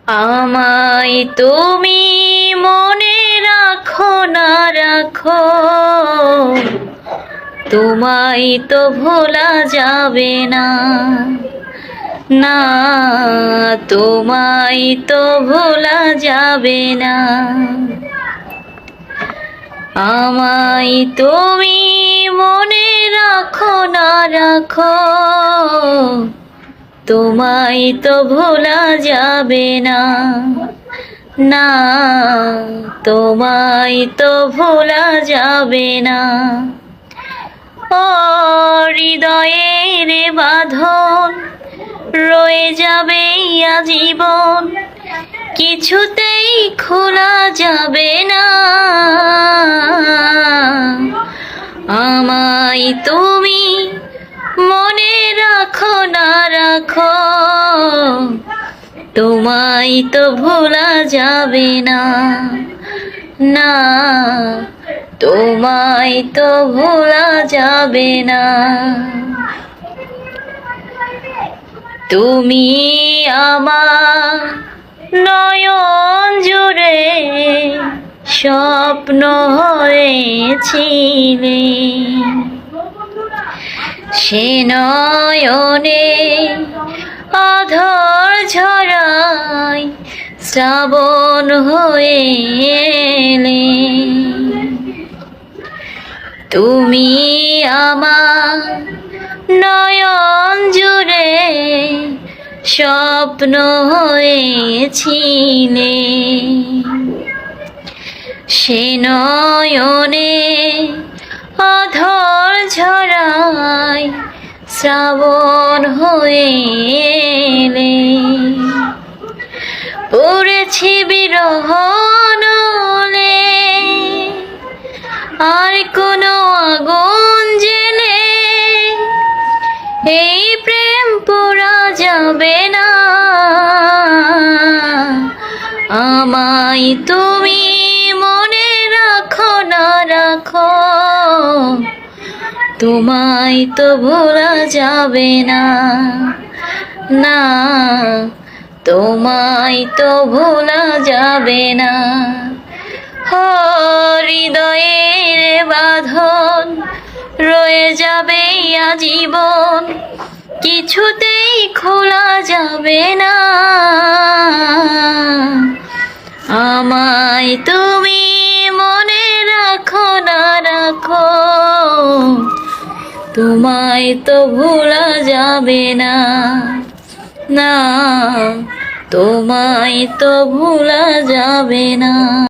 আমায় তুমি মনে রাখো না রাখো, তোমায় তো ভোলা যাবে না। না, তোমায় তো ভোলা যাবে না। আমায় তুমি মনে রাখো না রাখো, তোমায় তো ভোলা যাবে না। না, তোমায় তো ভোলা যাবে না। ও হৃদয়ের বাঁধন রয়ে যাবে আজীবন, কিছুতেই খোলা যাবে না। আমায় তুমি মনে রাখো না রাখো, তোমায় তো ভোলা যাবে না। না, তোমায় তো ভোলা যাবে না। তুমি আমার নয়ন জুড়ে স্বপ্ন হয়েছিলে, সে নয়নে আধার ঝরায় শ্রাবণ হয়ে এলে। তুমি আমার নয়ন জুড়ে স্বপ্ন হয়েছিলে, সে নয়নে আধার ঝরায় শ্রাবণ হয়ে এলে। পড়েছি বিরহ নলে, আর কোনো আগুন জেলে এই প্রেম পোড়া যাবে না। আমায় তুমি মনে রাখো না রাখো, তোমায় তো ভোলা যাবে না। না, তোমায় তো ভোলা যাবে না। হৃদয়ের বাঁধন রয়ে যাবে আজীবন, কিছুতেই খোলা যাবে না। আমায় তুমি মনে রাখো না রাখো, তোমায় তো ভোলা যাবে না। না, তোমায় তো ভোলা যাবে না।